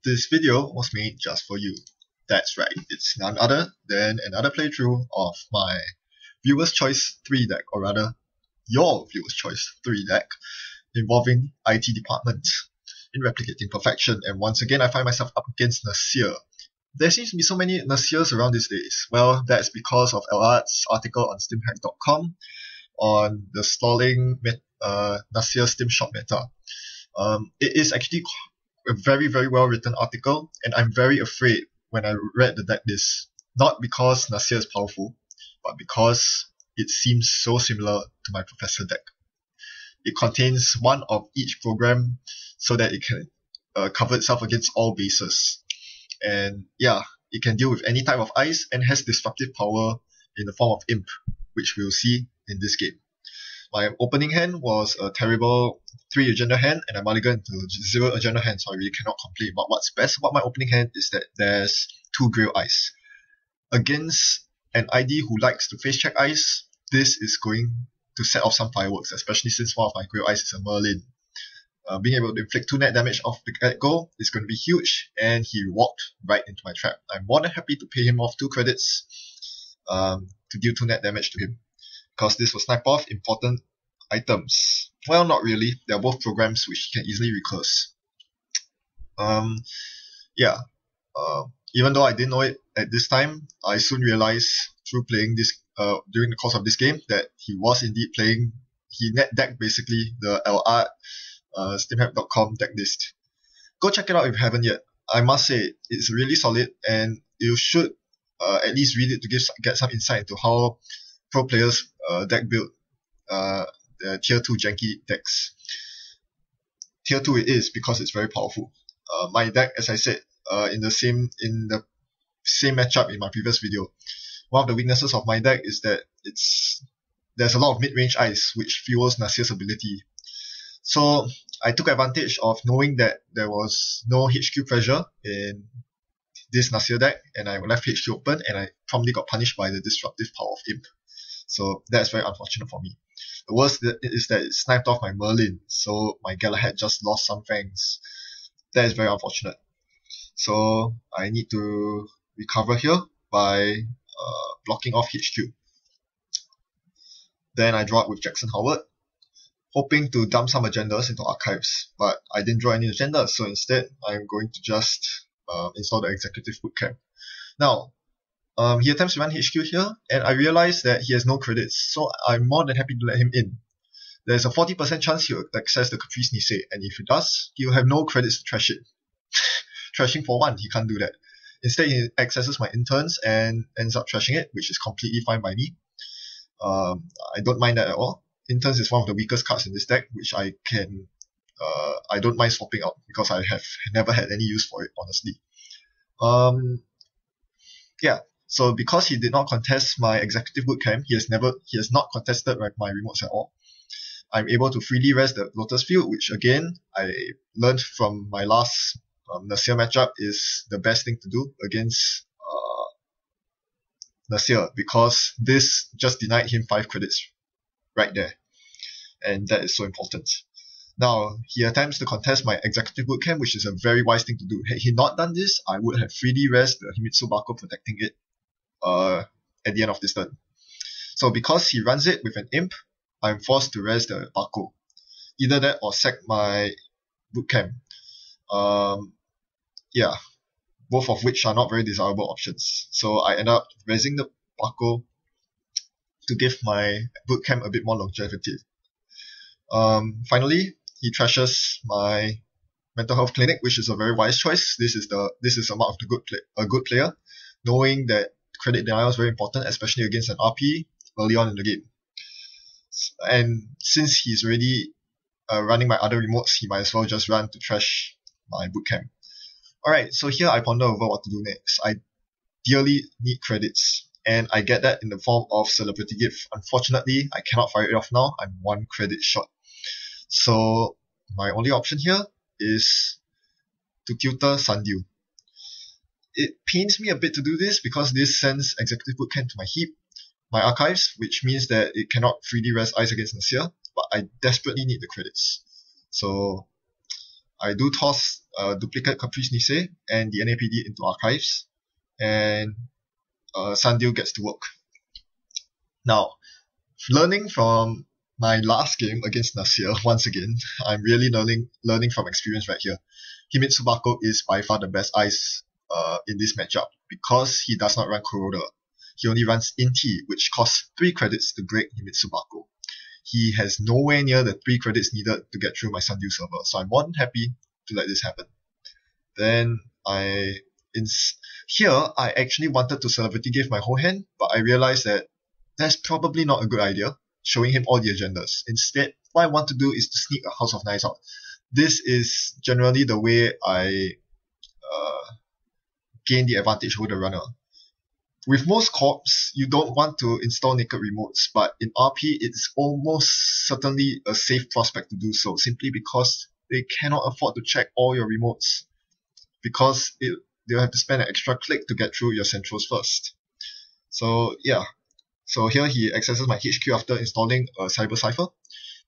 This video was made just for you. That's right, it's none other than another playthrough of my Viewer's Choice 3 deck, or rather, your Viewer's Choice 3 deck, involving IT department in Replicating Perfection, and once again I find myself up against Nasir. There seems to be so many Nasirs around these days. Well, that's because of L-Art's article on SteamHack.com on the stalling Nasir Steam Shop meta. It is actually a very, very well written article, and I'm very afraid when I read the deck list. Not because Nasir is powerful, but because it seems so similar to my Professor deck. It contains one of each program so that it can cover itself against all bases. And yeah, it can deal with any type of ice and has disruptive power in the form of Imp, which we'll see in this game. My opening hand was a terrible 3 agenda hand, and I mulliganed to 0 agenda hand, so I really cannot complain. But what's best about my opening hand is that there's 2 Grail Ice. Against an ID who likes to face check ice, this is going to set off some fireworks, especially since one of my Grail Ice is a Merlin. Being able to inflict 2 net damage off the get-go is going to be huge, and he walked right into my trap. I'm more than happy to pay him off 2 credits to deal 2 net damage to him, because this will snipe off important items. Well, not really. They're both programs which he can easily recurse. Even though I didn't know it at this time, I soon realized through playing this during the course of this game that he was indeed playing. He net decked basically the L-Art SteamHack.com deck list. Go check it out if you haven't yet. I must say it's really solid, and you should at least read it to get some insight into how pro players deck build the tier 2 janky decks. Tier 2 it is because it's very powerful. My deck, as I said, in the same matchup in my previous video, one of the weaknesses of my deck is that there's a lot of mid-range ice which fuels Nasir's ability. So I took advantage of knowing that there was no HQ pressure in this Nasir deck, and I left HQ open, and I promptly got punished by the disruptive power of Imp. So that's very unfortunate for me. The worst is that it sniped off my Merlin, so my Galahad just lost some fangs. That is very unfortunate. So I need to recover here by blocking off HQ. Then I draw up with Jackson Howard, hoping to dump some agendas into archives, but I didn't draw any agendas, so instead I'm going to just install the executive bootcamp. Now, he attempts to run HQ here, and I realize that he has no credits, so I'm more than happy to let him in. There's a 40% chance he'll access the Caprice Nisei, and if he does, he'll have no credits to trash it. Trashing for 1, he can't do that. Instead, he accesses my interns and ends up trashing it, which is completely fine by me. I don't mind that at all. Interns is one of the weakest cards in this deck, which I don't mind swapping out because I have never had any use for it, honestly. So because he did not contest my executive bootcamp, he has not contested my remotes at all. I'm able to freely rest the Lotus Field, which again I learned from my last Nasir matchup is the best thing to do against Nasir, because this just denied him 5 credits right there, and that is so important. Now, he attempts to contest my executive bootcamp, which is a very wise thing to do. Had he not done this, I would have freely rest the Himitsu Bako protecting it at the end of this turn. So because he runs it with an Imp, I'm forced to rest the Bako. Either that or sack my bootcamp. Both of which are not very desirable options. So I end up raising the Bako to give my bootcamp a bit more longevity. Finally, he trashes my mental health clinic, which is a very wise choice. This is a mark of a good player, knowing that credit denial is very important, especially against an RP early on in the game. And since he's already running my other remotes, he might as well just run to trash my bootcamp. Alright, so here I ponder over what to do next. I dearly need credits, and I get that in the form of Celebrity Gift. Unfortunately, I cannot fire it off now. I'm 1 credit short. So my only option here is to tutor Sundew. It pains me a bit to do this because this sends Executive Bootcamp to my heap, my archives, which means that it cannot freely rest ice against Nasir, but I desperately need the credits. So I do toss duplicate Caprice Nisei and the NAPD into archives, and Sandil gets to work. Now, learning from my last game against Nasir, once again, I'm really learning from experience right here. Himitsu Bako is by far the best ice in this matchup because he does not run Kuroda. He only runs Inti, which costs 3 credits to break Himitsu Bako. He has nowhere near the 3 credits needed to get through my Sandil server, so I'm more than happy to let this happen. Then here I actually wanted to Celebrity Gift my whole hand, but I realized that that's probably not a good idea, showing him all the agendas. Instead, what I want to do is to sneak a House of Knives out. This is generally the way I gain the advantage over the runner. With most corps, you don't want to install naked remotes, but in RP, it's almost certainly a safe prospect to do so, simply because they cannot afford to check all your remotes, because they'll have to spend an extra click to get through your centrals first. So yeah, so here he accesses my HQ after installing a Cyber Cipher.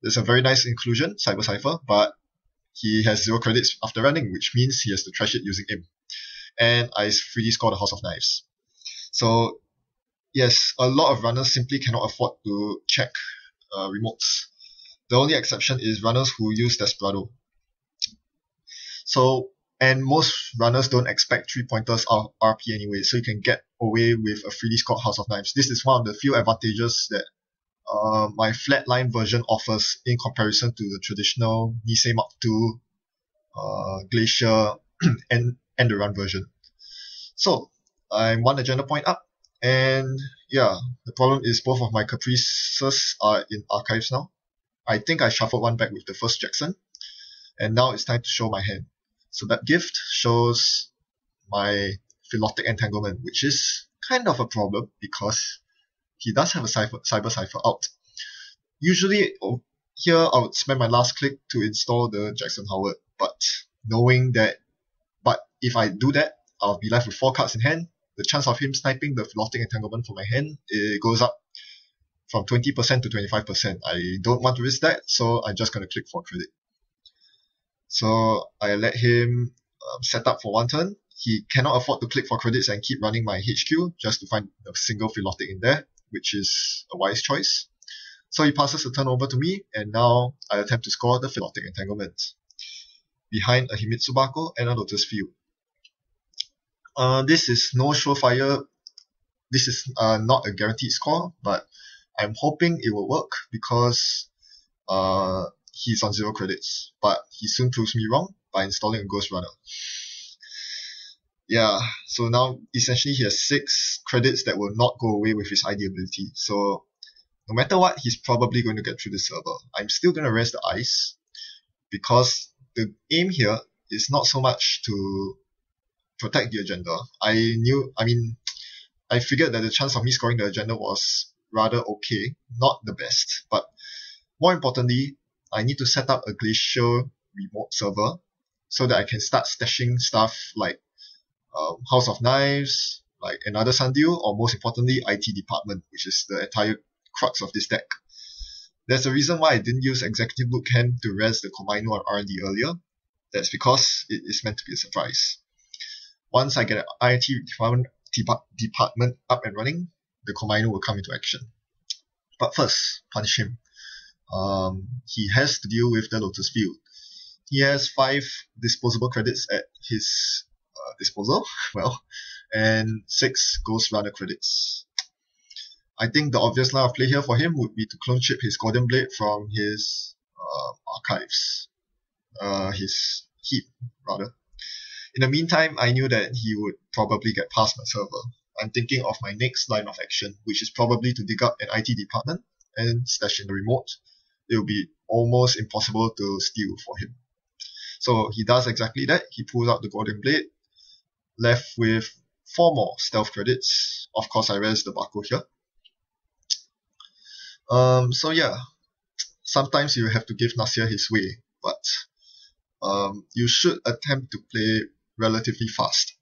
There's a very nice inclusion, Cyber Cipher, but he has 0 credits after running, which means he has to trash it using him. And I freely score the House of Knives. So yes, a lot of runners simply cannot afford to check remotes. The only exception is runners who use Desperado. So, and most runners don't expect 3-pointers of RP anyway, so you can get away with a freely scored House of Knives. This is one of the few advantages that my flatline version offers in comparison to the traditional Nisei Mark II, Glacier, and the run version. So, I'm 1 agenda point up, and yeah, the problem is both of my Caprices are in archives now. I think I shuffled one back with the first Jackson, and now it's time to show my hand. So that gift shows my Philotic Entanglement, which is kind of a problem because he does have a Cyber Cipher out. Usually here I would spend my last click to install the Jackson Howard, but if I do that, I'll be left with 4 cards in hand. The chance of him sniping the Philotic Entanglement from my hand, it goes up from 20% to 25%. I don't want to risk that, so I'm just going to click for credit. So I let him set up for 1 turn. He cannot afford to click for credits and keep running my HQ just to find a single Philotic in there, which is a wise choice. So he passes the turn over to me, and now I attempt to score the Philotic Entanglement behind a Himitsu Bako and a Lotus Field. This is no surefire. This is not a guaranteed score, but I'm hoping it will work because he's on 0 credits. But he soon proves me wrong by installing a Ghost Runner. Yeah, so now essentially he has 6 credits that will not go away with his ID ability. So no matter what, he's probably going to get through the server. I'm still going to rest the ice because the aim here is not so much to protect the agenda. I figured that the chance of me scoring the agenda was rather okay, not the best, but more importantly, I need to set up a Glacier remote server so that I can start stashing stuff like House of Knives, like another Sandil, or most importantly, IT Department, which is the entire crux of this deck. There's a reason why I didn't use Executive Bootcamp to res the Komainu on R&D earlier. That's because it is meant to be a surprise. Once I get an IT department up and running, the Komainu will come into action. But first, punish him. He has to deal with the Lotus Field. He has 5 disposable credits at his disposal, and 6 Ghost Runner credits. I think the obvious line of play here for him would be to clone chip his Golden Blade from his archives. His heap, rather. In the meantime, I knew that he would probably get past my server. I'm thinking of my next line of action, which is probably to dig up an IT department and stash in the remote. It will be almost impossible to steal for him. So he does exactly that. He pulls out the Golden Blade, left with 4 more stealth credits. Of course, I res the Bako here. So yeah, sometimes you have to give Nasir his way, but you should attempt to play relatively fast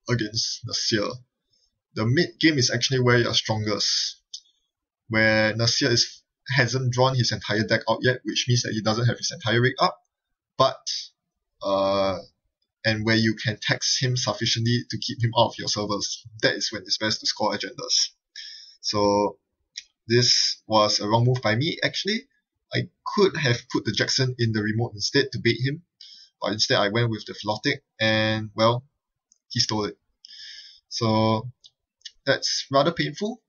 against Nasir. The mid game is actually where you're strongest, where Nasir hasn't drawn his entire deck out yet, which means that he doesn't have his entire rig up, but and where you can tax him sufficiently to keep him out of your servers. That is when it's best to score agendas. So this was a wrong move by me, actually. I could have put the Jackson in the remote instead to bait him, but instead I went with the Philotic, and, well, he stole it. So that's rather painful,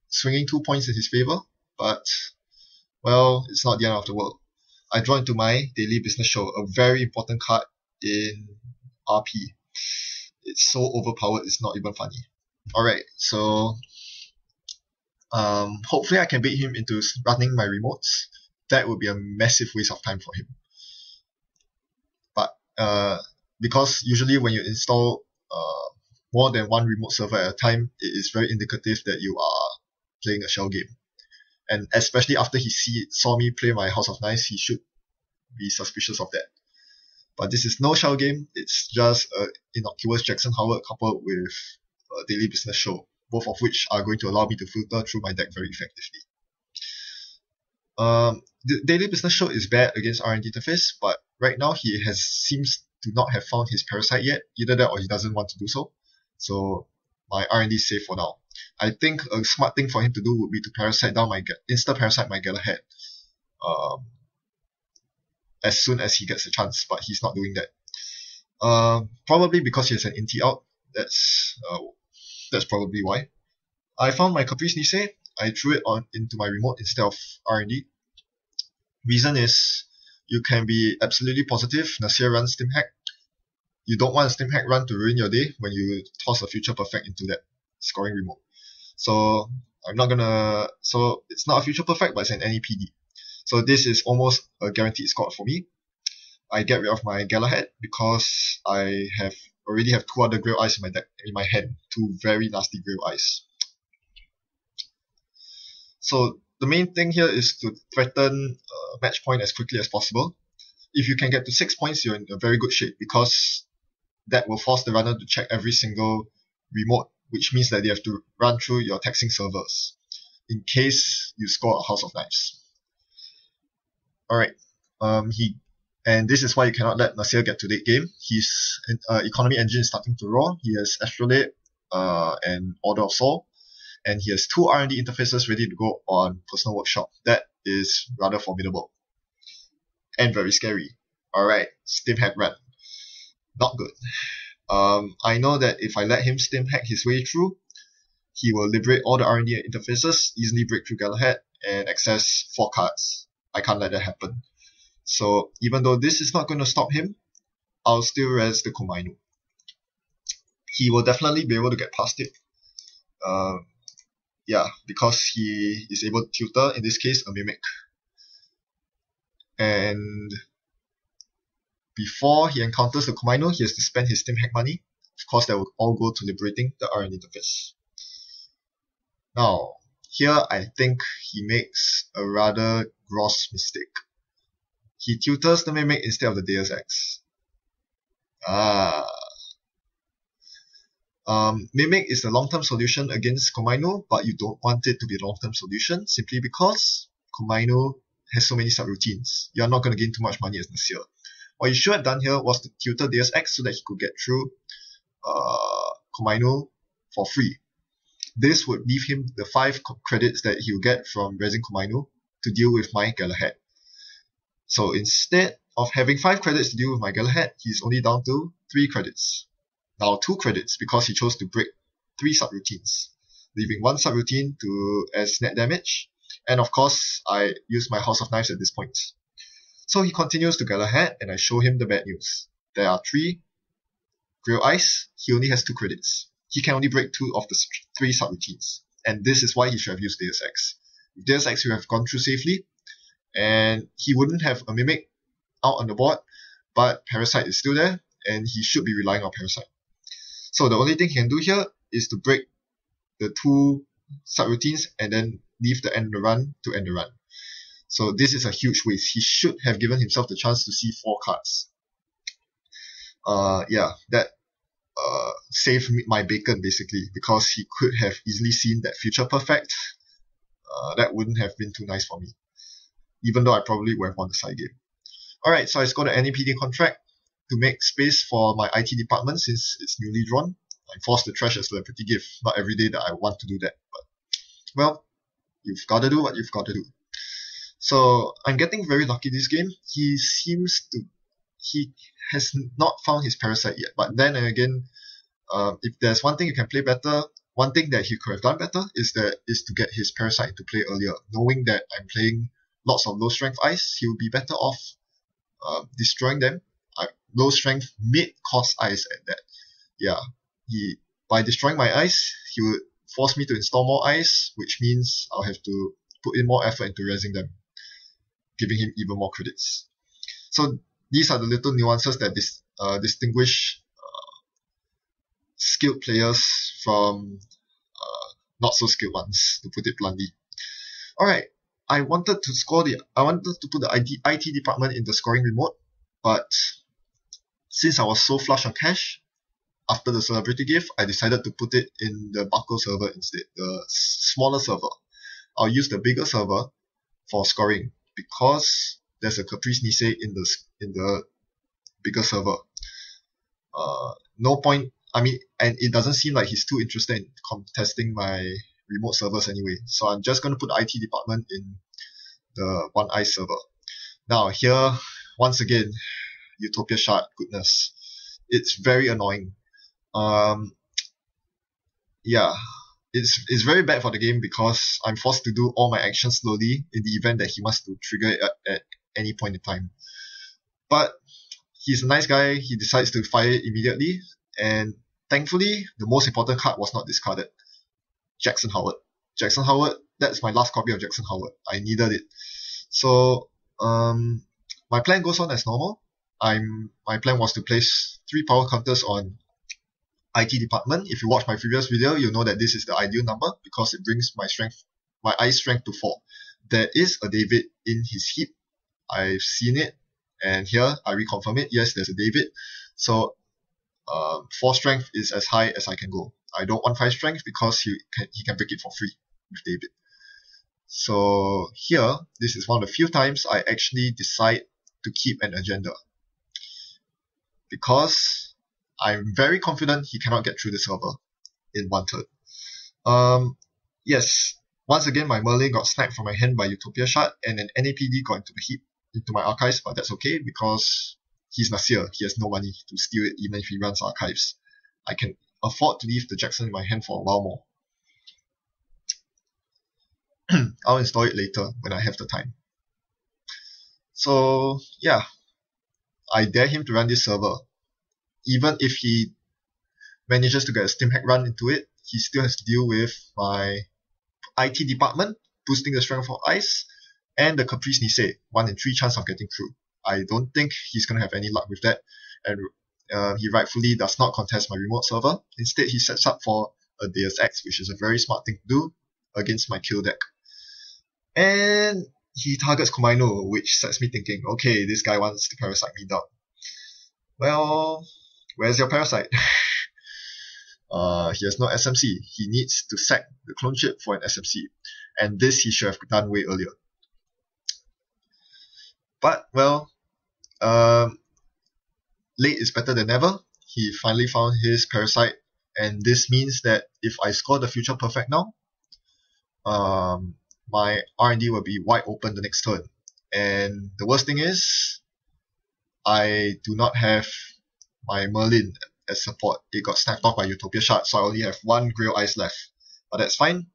swinging 2 points in his favor, but, well, it's not the end of the world. I draw into my daily business show, a very important card in RP. It's so overpowered, it's not even funny. Alright, so hopefully I can bait him into running my remotes. That would be a massive waste of time for him. But because usually when you install more than one remote server at a time, it is very indicative that you are playing a shell game. And especially after he saw me play my House of Knives, he should be suspicious of that. But this is no shell game, it's just an innocuous Jackson Howard coupled with a daily business show, both of which are going to allow me to filter through my deck very effectively. The daily business show is bad against R&D interface, but right now he seems to not have found his parasite yet. Either that or he doesn't want to do so. So my R&D is safe for now. I think a smart thing for him to do would be to parasite down insta-parasite my Galahad as soon as he gets a chance, but he's not doing that. Probably because he has an Inti out. That's probably why. I found my Caprice Nisei. I threw it into my remote instead of R&D. Reason is, you can be absolutely positive Nasir runs Steam Hack. You don't want a Steam Hack run to ruin your day when you toss a Future Perfect into that scoring remote. So it's not a Future Perfect, but it's an NEPD. So this is almost a guaranteed score for me. I get rid of my Galahad because I already have 2 other Grail Eyes in my hand. 2 very nasty Grail Eyes. So the main thing here is to threaten match point as quickly as possible. If you can get to 6 points, you're in a very good shape, because that will force the runner to check every single remote, which means that they have to run through your taxing servers in case you score a House of Knives. Alright, and this is why you cannot let Nasir get to late game. His economy engine is starting to roar. He has Astrolabe and Order of Soul, and he has 2 R&D interfaces ready to go on Personal Workshop. That is rather formidable. And very scary. Alright, Steam Hack run. Not good. I know that if I let him Steam Hack his way through, he will liberate all the R&D interfaces, easily break through Galahad, and access 4 cards. I can't let that happen. So even though this is not going to stop him, I'll still res the Komainu. He will definitely be able to get past it. Yeah, because he is able to tutor, in this case, a Mimic. And before he encounters the Komainu, he has to spend his Steam Hack money. Of course, that will all go to liberating the R&D interface. Now, here I think he makes a rather gross mistake. He tutors the Mimic instead of the Deus Ex. Mimic is a long-term solution against Komainu, but you don't want it to be a long-term solution simply because Komainu has so many subroutines. You're not going to gain too much money as Nasir. What you should have done here was to tutor Deus Ex so that he could get through Komainu for free. This would leave him the 5 credits that he will get from resing Komainu to deal with my Galahad. So instead of having 5 credits to deal with my Galahad, he's only down to 3 credits. Now 2 credits because he chose to break 3 subroutines, leaving 1 subroutine as net damage, and of course I use my House of Knives at this point. So he continues to Galahad, and I show him the bad news. There are 3 Grail Eyes, he only has 2 credits. He can only break 2 of the 3 subroutines, and this is why he should have used Deus Ex. With Deus Ex, he would have gone through safely, and he wouldn't have a Mimic out on the board, but Parasite is still there, and he should be relying on Parasite. So the only thing he can do here is to break the 2 subroutines and then leave the end of the run to end the run. So this is a huge waste. He should have given himself the chance to see 4 cards. That saved my bacon basically, because he could have easily seen that Future Perfect. That wouldn't have been too nice for me, even though I probably would have won the side game. Alright, so I scored an NEPD contract. to make space for my IT department since it's newly drawn. I'm forced to trash a celebrity gift. Not every day that I want to do that, but well, you've got to do what you've got to do. So I'm getting very lucky this game. He has not found his parasite yet. But then again, if there's one thing you can play better, one thing that he could have done better is to get his parasite into play earlier. Knowing that I'm playing lots of low strength ice, he would be better off destroying them. Low strength mid cost ice at that. Yeah, by destroying my ice, he would force me to install more ice, which means I'll have to put in more effort into raising them, giving him even more credits. So these are the little nuances that distinguish skilled players from not so skilled ones, to put it bluntly. Alright, I wanted to put the IT department in the scoring remote, but since I was so flush on cash after the celebrity gift, I decided to put it in the Buckle server instead, the smaller server. I'll use the bigger server for scoring because there's a Caprice Nice in the bigger server. No point. I mean, and it doesn't seem like he's too interested in contesting my remote servers anyway. So I'm just going to put the IT department in the One Ice server. Now here, once again, Utopia Shard, goodness. It's very annoying. Yeah, it's very bad for the game because I'm forced to do all my actions slowly in the event that he wants to trigger it at any point in time. But he's a nice guy, he decides to fire it immediately, and thankfully, the most important card was not discarded. Jackson Howard. Jackson Howard, that's my last copy of Jackson Howard. I needed it. So, my plan goes on as normal. My plan was to place 3 power counters on IT department. If you watch my previous video, you'll know that this is the ideal number because it brings my ice strength to 4. There is a David in his heap. I've seen it, and here I reconfirm it. Yes, there's a David. So 4 strength is as high as I can go. I don't want 5 strength because he can break it for free with David. So here, this is one of the few times I actually decide to keep an agenda, because I'm very confident he cannot get through the server in one turn. Yes, once again my Merlin got sniped from my hand by Utopia Shard, and an NAPD got into the heap, into my archives, but that's okay because he's Nasir. He has no money to steal it even if he runs archives. I can afford to leave the Jackson in my hand for a while more. I'll install it later when I have the time. So yeah, I dare him to run this server. Even if he manages to get a Steam hack run into it, he still has to deal with my IT department, boosting the strength of ice, and the Caprice Nice, 1 in 3 chance of getting through. I don't think he's going to have any luck with that, and he rightfully does not contest my remote server. Instead, he sets up for a Deus Ex, which is a very smart thing to do against my kill deck. And he targets Komainu, which sets me thinking, okay, this guy wants to parasite me down. Well, where's your parasite? He has no SMC. He needs to sack the clone chip for an SMC. And this he should have done way earlier. But, well, late is better than never. He finally found his parasite, and this means that if I score the future perfect now, my R&D will be wide open the next turn. And the worst thing is, I do not have my Merlin as support. It got sniped off by Utopia Shard, so I only have 1 Grail Ice left. But that's fine.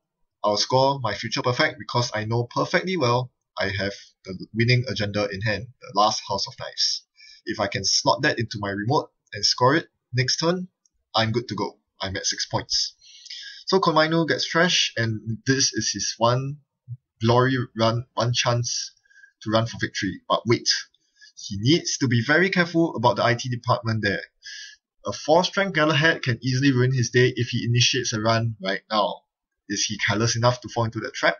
I'll score my future perfect because I know perfectly well I have the winning agenda in hand, the last House of Knives. If I can slot that into my remote and score it next turn, I'm good to go. I'm at 6 points. So Komainu gets trash, and this is his one glory run, one chance to run for victory. But wait, he needs to be very careful about the IT department there. A 4 strength Galahad can easily ruin his day if he initiates a run right now. Is he careless enough to fall into that trap?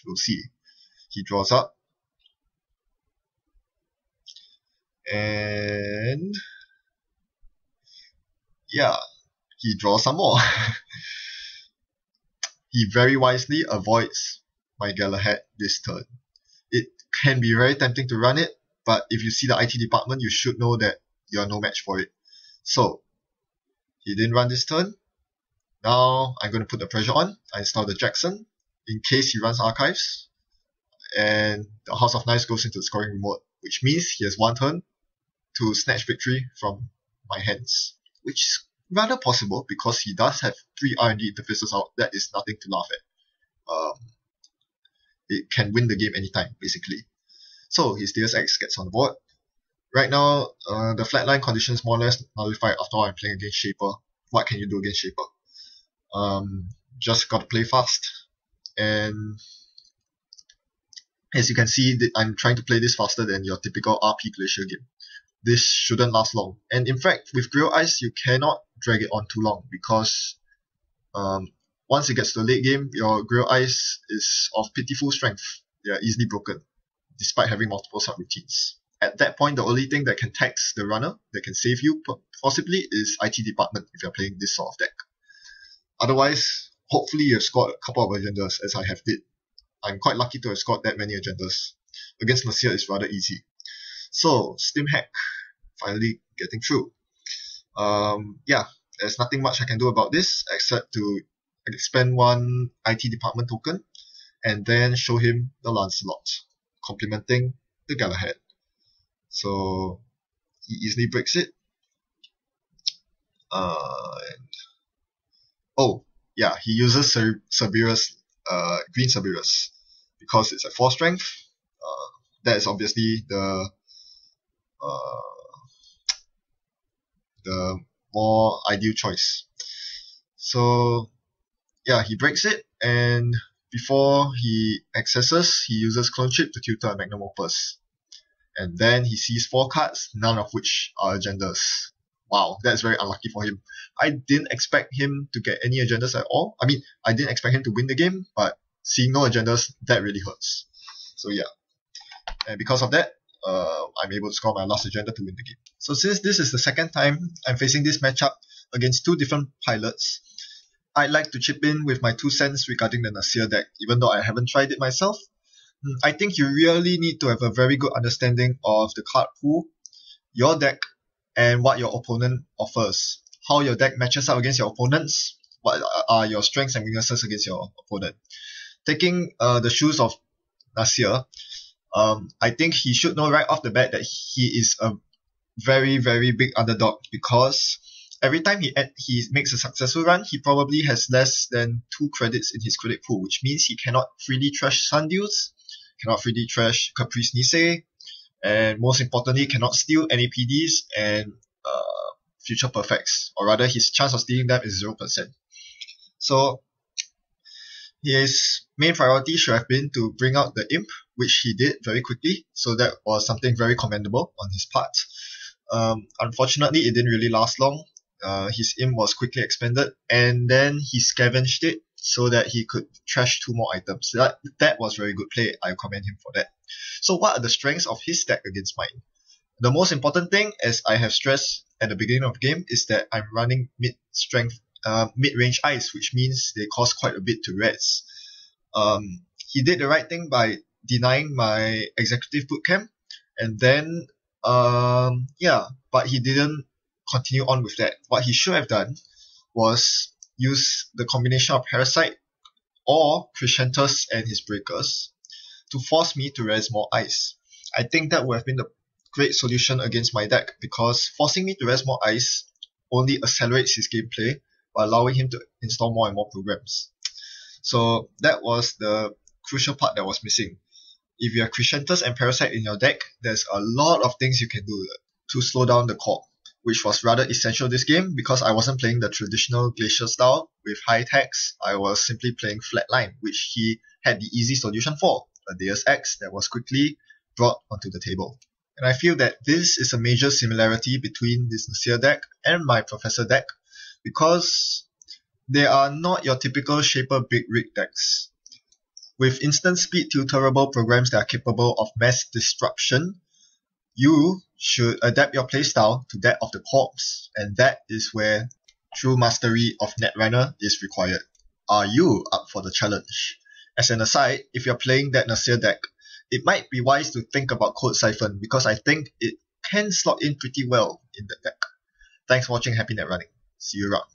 We'll see. He draws up. And yeah, he draws some more. He very wisely avoids my Galahad this turn. It can be very tempting to run it, but if you see the IT department, you should know that you are no match for it. So, he didn't run this turn. Now, I'm going to put the pressure on. I install the Jackson in case he runs archives. And the House of Knives goes into the scoring remote, which means he has one turn to snatch victory from my hands, which is rather possible because he does have 3 R&D interfaces out. That is nothing to laugh at. It can win the game anytime, basically. So his Deus Ex gets on the board. Right now, the flatline condition is more or less nullified after all I'm playing against Shaper. What can you do against Shaper? Just gotta play fast. And as you can see, I'm trying to play this faster than your typical RP Glacier game. This shouldn't last long. And in fact, with Grill Ice, you cannot drag it on too long because once it gets to the late game, your Grill Ice is of pitiful strength. They are easily broken, despite having multiple subroutines. At that point, the only thing that can tax the runner, that can save you, possibly, is IT Department if you're playing this sort of deck. Otherwise, hopefully you've scored a couple of agendas, as I have did. I'm quite lucky to have scored that many agendas. Against Nasir, it's rather easy. So, Steam Hack, finally getting through. Yeah, there's nothing much I can do about this, except to expend 1 IT Department token, and then show him the Lancelot, complementing the Galahad. So, he easily breaks it. Oh, yeah, he uses Cerberus, Green Cerberus, because it's at 4 strength. That is obviously the more ideal choice. So, yeah, he breaks it, and before he accesses, he uses Clone Chip to tutor a Magnum Opus. And then he sees 4 cards, none of which are agendas. Wow, that's very unlucky for him. I didn't expect him to get any agendas at all. I mean, I didn't expect him to win the game, but seeing no agendas, that really hurts. So yeah. And because of that, I'm able to score my last agenda to win the game. So since this is the second time I'm facing this matchup against 2 different pilots, I'd like to chip in with my 2 cents regarding the Nasir deck, even though I haven't tried it myself. I think you really need to have a very good understanding of the card pool, your deck, and what your opponent offers. How your deck matches up against your opponents, what are your strengths and weaknesses against your opponent. Taking the shoes of Nasir, I think he should know right off the bat that he is a very, very big underdog, because every time he makes a successful run, he probably has less than 2 credits in his credit pool, which means he cannot freely trash Sundews, cannot freely trash Caprice Nice, and most importantly, cannot steal NAPDs and Future Perfects, or rather his chance of stealing them is 0%. So his main priority should have been to bring out the Imp, which he did very quickly, so that was something very commendable on his part. Unfortunately, it didn't really last long. His Imp was quickly expended, and then he scavenged it so that he could trash 2 more items. That was very good play. I commend him for that. So what are the strengths of his deck against mine? The most important thing, as I have stressed at the beginning of the game, is that I'm running mid-range ice, which means they cost quite a bit to res. He did the right thing by denying my executive bootcamp, and then but he didn't continue on with that. What he should have done was use the combination of Parasite or Crescentus and his breakers to force me to res more ice. I think that would have been the great solution against my deck, because forcing me to res more ice only accelerates his gameplay by allowing him to install more and more programs. So that was the crucial part that was missing. If you have Crescentus and Parasite in your deck, there's a lot of things you can do to slow down the core, which was rather essential this game, because I wasn't playing the traditional Glacier style with high tax. I was simply playing flatline, which he had the easy solution for, a Deus Ex that was quickly brought onto the table. And I feel that this is a major similarity between this Nasir deck and my Professor deck, because they are not your typical Shaper Big Rig decks. With instant speed tutorable programs that are capable of mass disruption, you should adapt your playstyle to that of the corpse, and that is where true mastery of Netrunner is required. Are you up for the challenge? As an aside, if you're playing that Nasir deck, it might be wise to think about Code Siphon, because I think it can slot in pretty well in the deck. Thanks for watching. Happy net running. See you around.